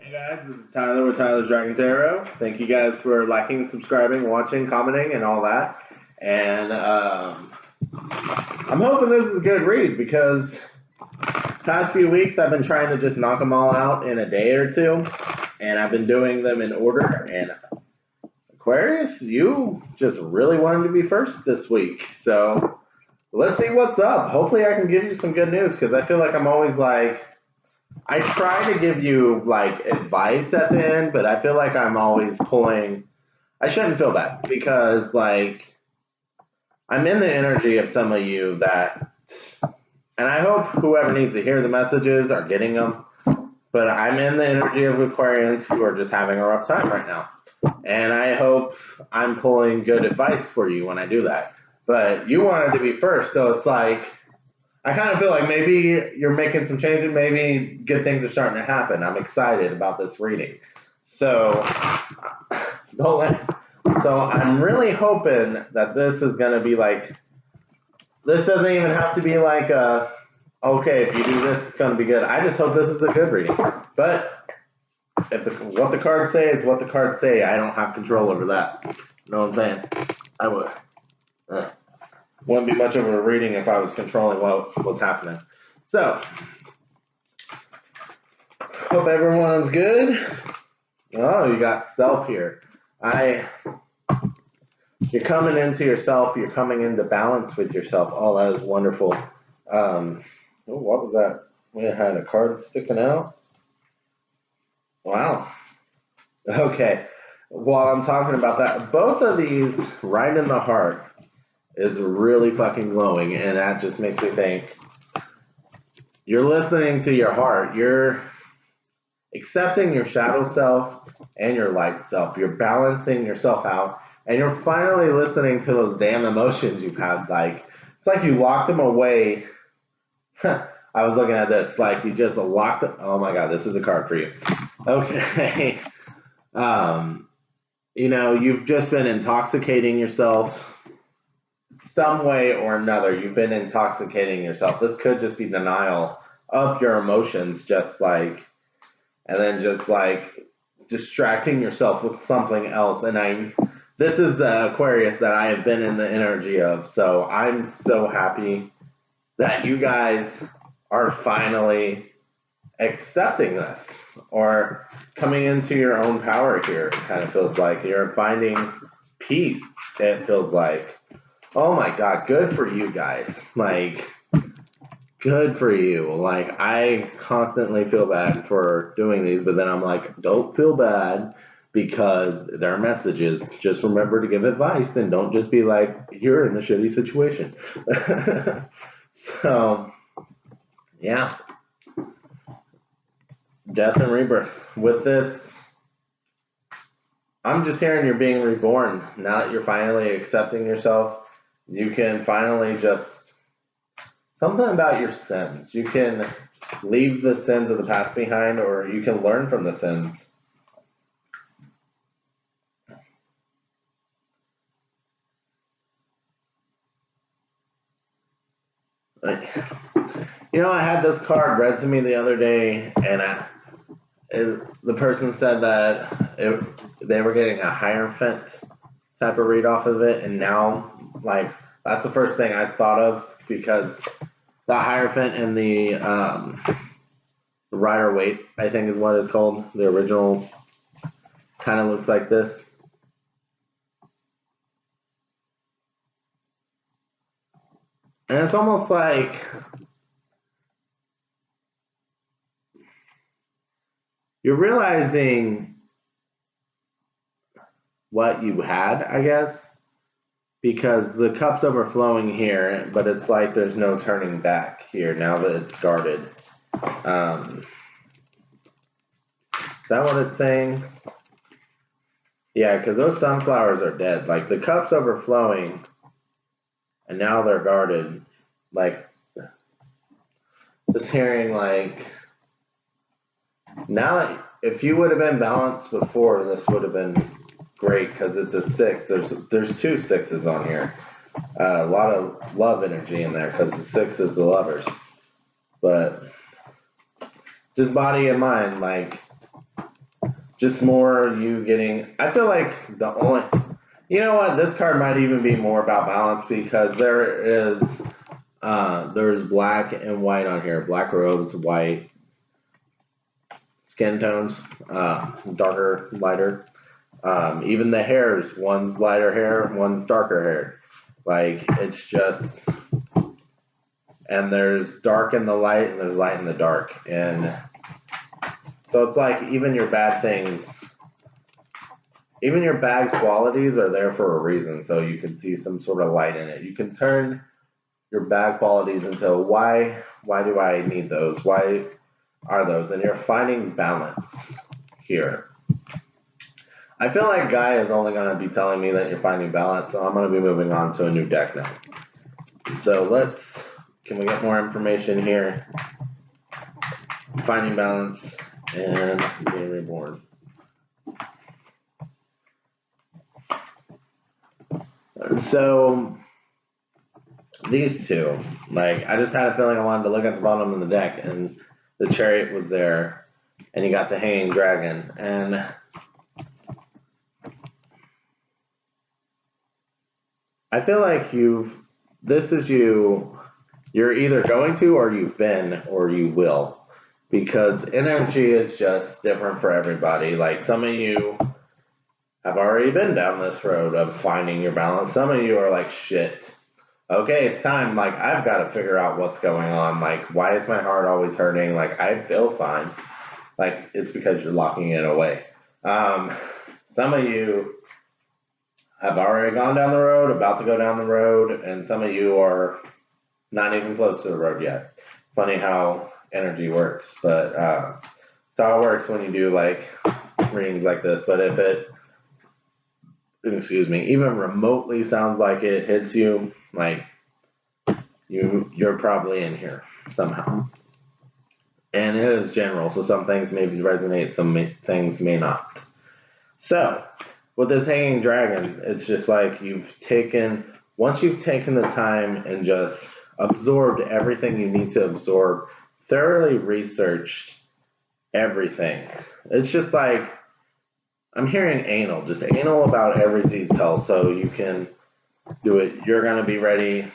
Hey guys, this is Tyler with Tyler's Dragon Tarot. Thank you guys for liking, subscribing, watching, commenting, and all that. And I'm hoping this is a good read because past few weeks I've been trying to just knock them all out in a day or two, and I've been doing them in order. And Aquarius, you just really wanted to be first this week, so let's see what's up. Hopefully I can give you some good news because I feel like I'm always like, I try to give you like advice at the end, but I feel like I'm always pulling. I shouldn't feel bad because like I'm in the energy of some of you that, and I hope whoever needs to hear the messages are getting them, but I'm in the energy of Aquarians who are just having a rough time right now. And I hope I'm pulling good advice for you when I do that. But you wanted to be first, so it's like, I kind of feel like maybe you're making some changes, maybe good things are starting to happen. I'm excited about this reading. So, I'm really hoping that this is going to be like, this doesn't even have to be like, okay, if you do this, it's going to be good. I just hope this is a good reading. But what the cards say is what the cards say. I don't have control over that. You know what I'm saying? I would. Wouldn't be much of a reading if I was controlling what was happening. So, hope everyone's good. Oh, you got self here. You're coming into yourself. You're coming into balance with yourself. Oh, that is wonderful. What was that? We had a card sticking out. Wow. Okay. While I'm talking about that, both of these right in the heart is really fucking glowing, and that just makes me think you're listening to your heart. You're accepting your shadow self and your light self. You're balancing yourself out, and you're finally listening to those damn emotions you've had. Like, it's like you locked them away. I was looking at this, like you just locked them. Oh my God, this is a card for you. Okay. You've just been intoxicating yourself some way or another. You've been intoxicating yourself. This could just be denial of your emotions, and then just like distracting yourself with something else. And this is the Aquarius that I have been in the energy of. So I'm so happy that you guys are finally accepting this or coming into your own power here. It kind of feels like you're finding peace. It feels like, oh my God, good for you guys. Like, good for you. Like, I constantly feel bad for doing these, but then I'm like, don't feel bad because there are messages. Just remember to give advice and don't just be like, you're in a shitty situation. So, yeah. Death and rebirth. With this, I'm just hearing you're being reborn. Now that you're finally accepting yourself, you can finally just, something about your sins. You can leave the sins of the past behind, or you can learn from the sins. I had this card read to me the other day, and the person said that they were getting a Hierophant type of read off of it, and now, like, that's the first thing I thought of because the Hierophant and the Rider Waite, I think is what it's called. The original kind of looks like this. And it's almost like you're realizing what you had, I guess, because the cup's overflowing here, but it's like there's no turning back here now that it's guarded. Is that what it's saying? Yeah, because those sunflowers are dead. Like, the cup's overflowing, and now they're guarded. Like, just hearing, like, now that if you would have been balanced before, this would have been great because it's a 6. There's 2 6s on here. A lot of love energy in there because the 6 is the lovers. But just body and mind, like, just more you getting. I feel like the only. You know what? This card might even be more about balance because there's black and white on here. Black robes, white skin tones, darker, lighter. Even the hairs, one's lighter hair, one's darker hair. Like, it's just, and there's dark in the light and there's light in the dark. And so it's like even your bad things, even your bad qualities are there for a reason. So you can see some sort of light in it. You can turn your bad qualities into why do I need those? Why are those? And you're finding balance here. I feel like Guy is only going to be telling me that you're finding balance, so I'm going to be moving on to a new deck now. So can we get more information here? Finding balance and being reborn. So these two, like, I just had a feeling I wanted to look at the bottom of the deck, and the Chariot was there, and you got the Hanging Dragon, and I feel like you're either going to, or you've been, or you will, because energy is just different for everybody. Like, some of you have already been down this road of finding your balance. Some of you are like, shit, okay, it's time. Like, I've got to figure out what's going on. Like, why is my heart always hurting? Like, I feel fine. Like, it's because you're locking it away. Some of you have already gone down the road, about to go down the road, and some of you are not even close to the road yet. Funny how energy works, but it's how it works when you do like readings like this. But if it, even remotely sounds like it hits you, like you're probably in here somehow. And it is general, so some things maybe resonate, some things may not. So with this Hanging Dragon, it's just like once you've taken the time and just absorbed everything you need to absorb, thoroughly researched everything. It's just like, I'm hearing anal, just anal about every detail so you can do it. You're going to be ready.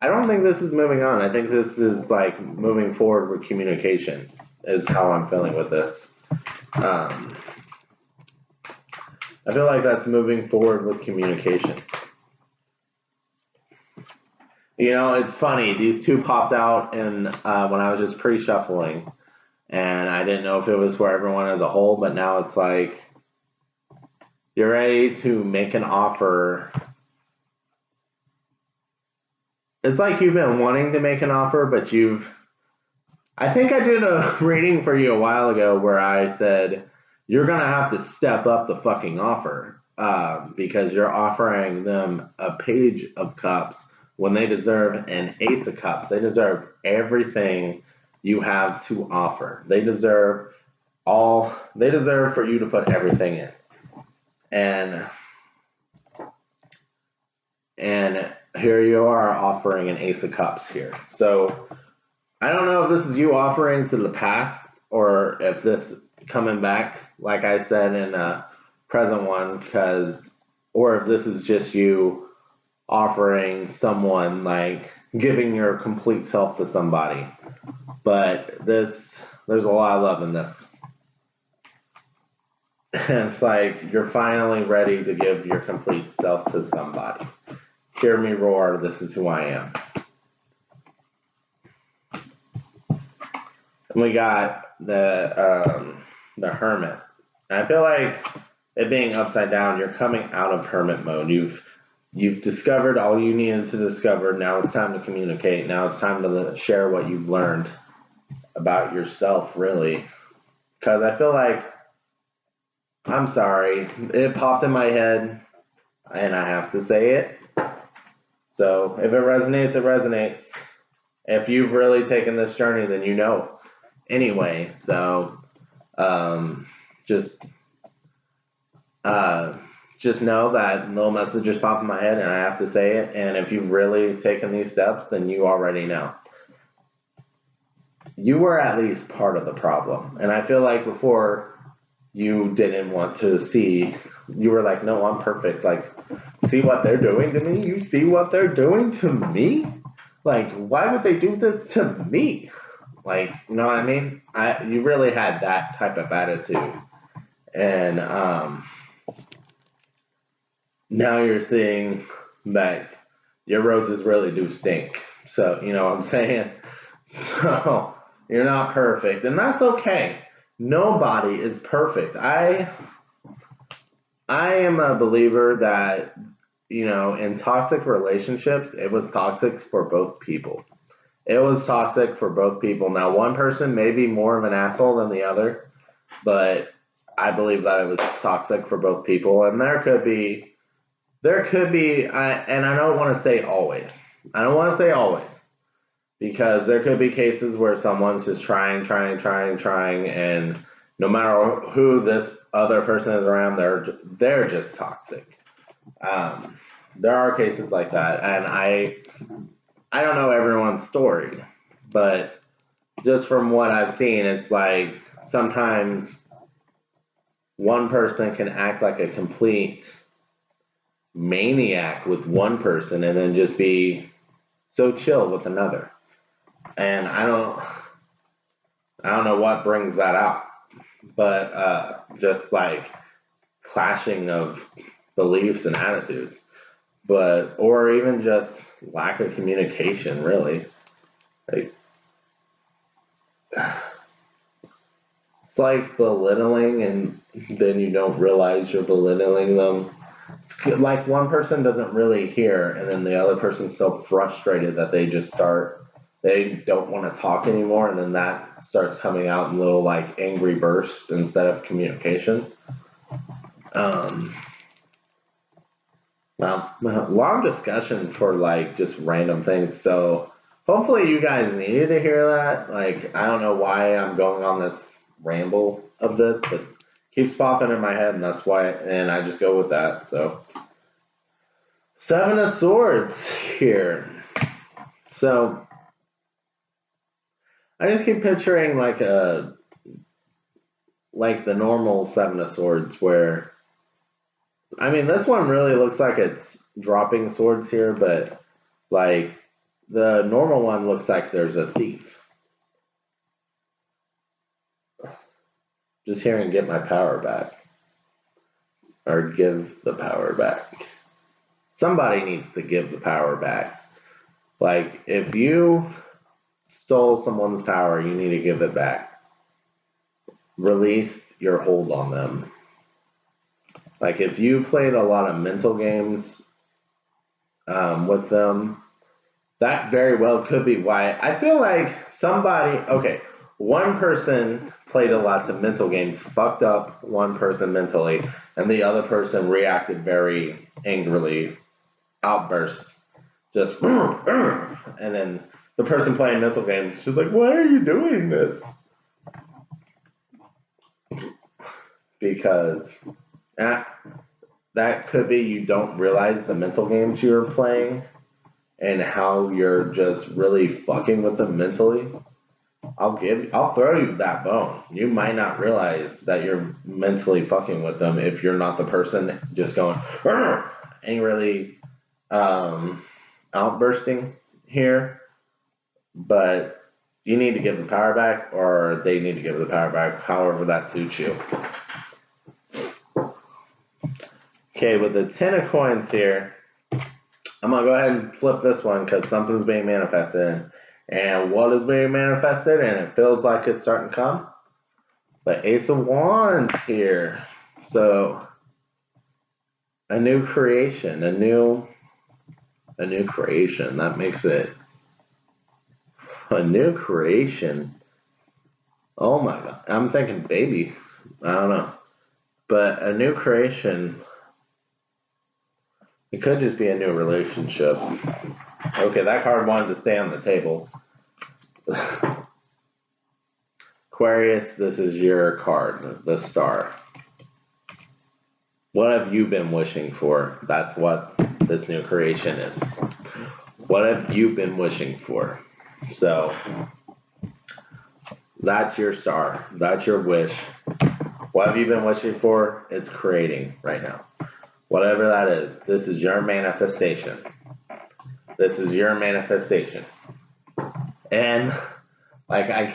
I don't think this is moving on. I think this is like moving forward with communication is how I'm feeling with this. I feel like that's moving forward with communication. You know, it's funny. These two popped out when I was just pre-shuffling, and I didn't know if it was for everyone as a whole, but now it's like you're ready to make an offer. It's like you've been wanting to make an offer, but I think I did a reading for you a while ago where I said, you're going to have to step up the fucking offer because you're offering them a Page of Cups when they deserve an Ace of Cups. They deserve everything you have to offer. They deserve for you to put everything in. And here you are offering an Ace of Cups here. So I don't know if this is you offering to the past or if this coming back, like I said in a present one, or if this is just you offering someone, like giving your complete self to somebody. But there's a lot of love in this. And it's like you're finally ready to give your complete self to somebody. Hear me roar, this is who I am. And we got the Hermit. And I feel like it being upside down, you're coming out of Hermit mode. You've discovered all you needed to discover. Now it's time to communicate. Now it's time to share what you've learned about yourself, really. Because I feel like, I'm sorry, it popped in my head, and I have to say it. So if it resonates, it resonates. If you've really taken this journey, then you know. Anyway, so just know that little message just popped in my head, and I have to say it. And if you've really taken these steps, then you already know. You were at least part of the problem. And I feel like before you didn't want to see. You were like, no, I'm perfect. Like, see what they're doing to me? You see what they're doing to me? Like, why would they do this to me? Like, you know what I mean? You really had that type of attitude. And now you're seeing that your roses really do stink. So, you know what I'm saying? So, you're not perfect. And that's okay. Nobody is perfect. I am a believer that, you know, in toxic relationships, it was toxic for both people. It was toxic for both people. Now, one person may be more of an asshole than the other, but I believe that it was toxic for both people. And there could be, and I don't want to say always. I don't want to say always, because there could be cases where someone's just trying, and no matter who this other person is around, they're just toxic. There are cases like that, and I don't know everyone's story, but just from what I've seen, it's like sometimes one person can act like a complete maniac with one person and then just be so chill with another. And I don't know what brings that out, but just like clashing of beliefs and attitudes, or even just lack of communication, really. Like, it's like belittling, and then you don't realize you're belittling them. It's like one person doesn't really hear, and then the other person's so frustrated that they don't want to talk anymore, and then that starts coming out in little like angry bursts instead of communication. Well, long discussion for like just random things. So hopefully you guys needed to hear that. Like, I don't know why I'm going on this ramble of this, but it keeps popping in my head, and that's why, and I just go with that. So, Seven of Swords here. So I just keep picturing like the normal Seven of Swords, where, I mean, this one really looks like it's dropping swords here, but like the normal one looks like there's a thief. Just hearing get my power back, or give the power back. Somebody needs to give the power back. Like, if you stole someone's power, you need to give it back. Release your hold on them. Like, if you played a lot of mental games with them, that very well could be why. I feel like one person played a lot of mental games, fucked up one person mentally, and the other person reacted very angrily, outbursts, just, and then the person playing mental games is just like, why are you doing this? Because that could be you don't realize the mental games you're playing and how you're just really fucking with them mentally. I'll throw you that bone. You might not realize that you're mentally fucking with them if you're not the person just going angrily outbursting here. But you need to give the power back, or they need to give the power back, however that suits you. Okay, with the 10 of coins here, I'm going to go ahead and flip this one because something's being manifested. And what is being manifested? And it feels like it's starting to come. The Ace of Wands here. So, a new creation. A new creation. That makes it a new creation. Oh my God. I'm thinking baby. I don't know. But a new creation. It could just be a new relationship. Okay, that card wanted to stay on the table. Aquarius, this is your card, the Star. What have you been wishing for? That's what this new creation is. What have you been wishing for? So, that's your star. That's your wish. What have you been wishing for? It's creating right now. Whatever that is, this is your manifestation. This is your manifestation. And like I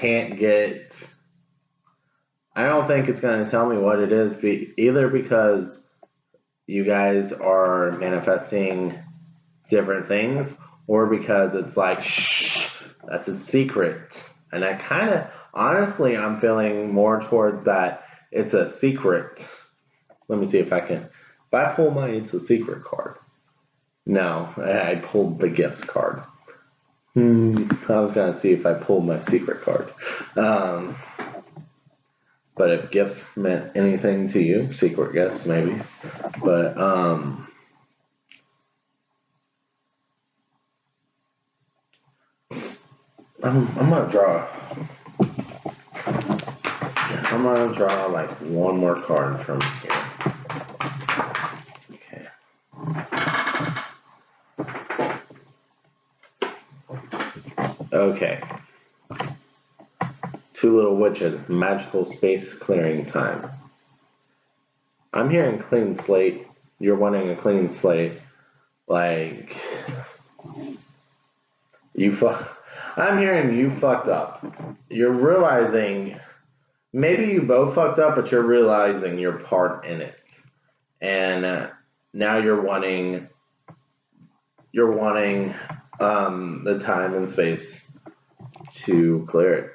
don't think it's going to tell me what it is, either because you guys are manifesting different things, or because it's like, shh, that's a secret. And I kind of, honestly, I'm feeling more towards that it's a secret. Let me see if I pull my it's a secret card. No, I pulled the gifts card. I was going to see if I pulled my secret card. But if gifts meant anything to you, secret gifts maybe. But I'm gonna draw. I'm gonna draw like one more card from here. Okay. Two little witches, magical space clearing time. I'm hearing clean slate. You're wanting a clean slate. Like, I'm hearing you fucked up. You're realizing, maybe you both fucked up, but you're realizing your part in it. And now you're wanting the time and space to clear it.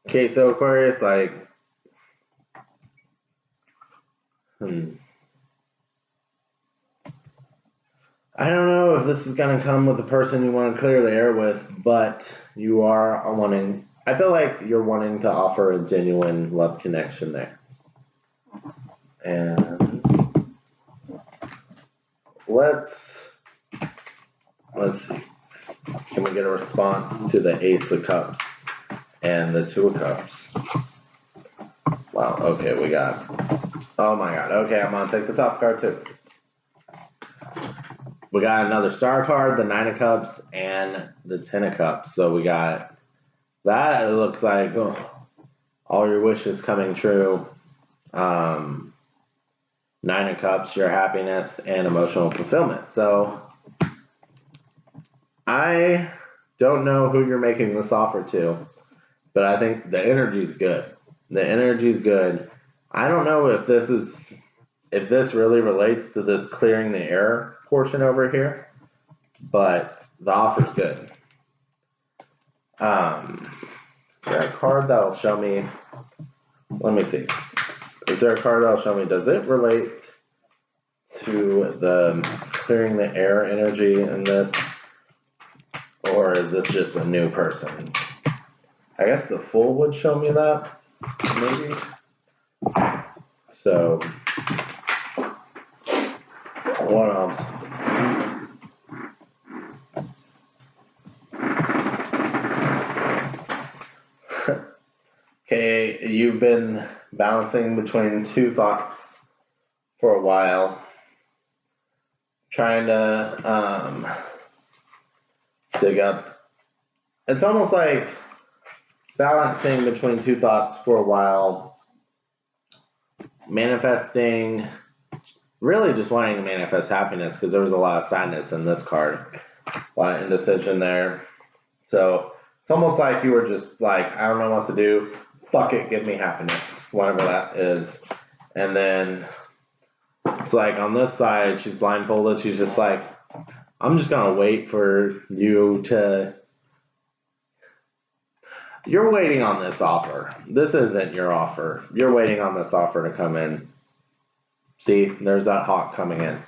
Okay, so Aquarius, like, I don't know if this is going to come with the person you want to clear the air with, but you are wanting, I feel like you're wanting to offer a genuine love connection there. And let's see. Can we get a response to the Ace of Cups and the Two of Cups? Wow, okay, we got, oh my god, okay, I'm going to take the top card too. We got another star card, the Nine of Cups, and the Ten of Cups. So we got that. It looks like all your wishes coming true. Nine of Cups, your happiness and emotional fulfillment. So I don't know who you're making this offer to, but I think the energy's good. The energy's good. I don't know if this really relates to this clearing the air portion over here, but the offer's good. Is there a card that'll show me? Let me see. Is there a card that'll show me? Does it relate to the clearing the air energy in this, or is this just a new person? I guess the Fool would show me that, maybe. So, okay, you've been bouncing between two thoughts for a while, trying to dig up. It's almost like balancing between two thoughts for a while, manifesting, really just wanting to manifest happiness, because there was a lot of sadness in this card, a lot of indecision there. So it's almost like you were just like, I don't know what to do, fuck it, give me happiness, whatever that is. And then it's like on this side, she's blindfolded, she's just like, I'm just gonna wait for you to, you're waiting on this offer. This isn't your offer. You're waiting on this offer to come in. See, there's that hawk coming in.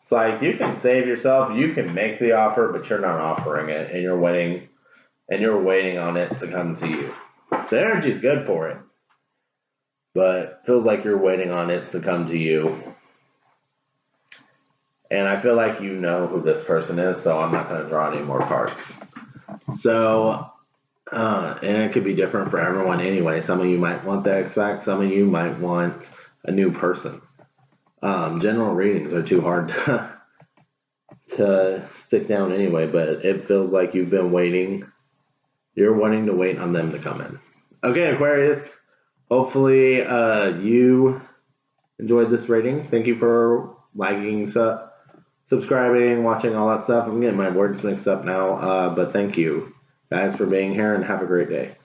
It's like, you can save yourself, you can make the offer, but you're not offering it, and you're waiting on it to come to you. The energy's good for it, but it feels like you're waiting on it to come to you. And I feel like you know who this person is, so I'm not going to draw any more cards. So, and it could be different for everyone anyway. Some of you might want the X-Fact, some of you might want a new person. General readings are too hard to stick down anyway, but it feels like you've been waiting. You're wanting to wait on them to come in. Okay, Aquarius. Hopefully, you enjoyed this rating. Thank you for liking, subscribing, watching, all that stuff. I'm getting my words mixed up now, but thank you guys for being here and have a great day.